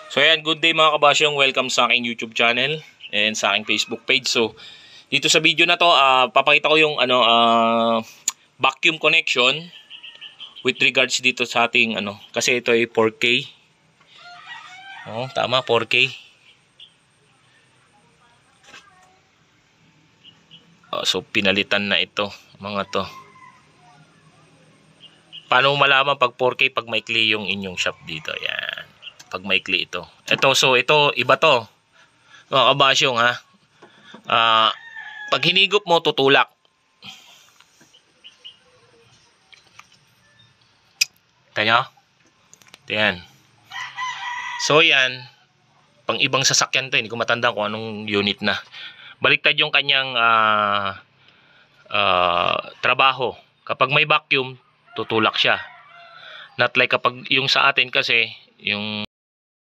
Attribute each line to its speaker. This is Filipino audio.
Speaker 1: So ayan, good day mga kabasyong. Welcome sa aking YouTube channel and sa aking Facebook page. So dito sa video na to, papakita ko yung vacuum connection with regards dito sa ating kasi ito ay 4K. Oh, tama, 4K. So pinalitan na ito, mga to. Paano malaman pag 4K pag maikli yung inyong shop dito? Yan. Pag maikli ito. So ito iba to. Mga kabasyong ha. Pag hinigop mo, tutulak. Kaya? Yan. So yan. Pang ibang sasakyan to. Hindi ko matandaan kung anong unit na. Baliktad yung kanyang trabaho. Kapag may vacuum, tutulak siya. Not like kapag yung sa atin kasi, yung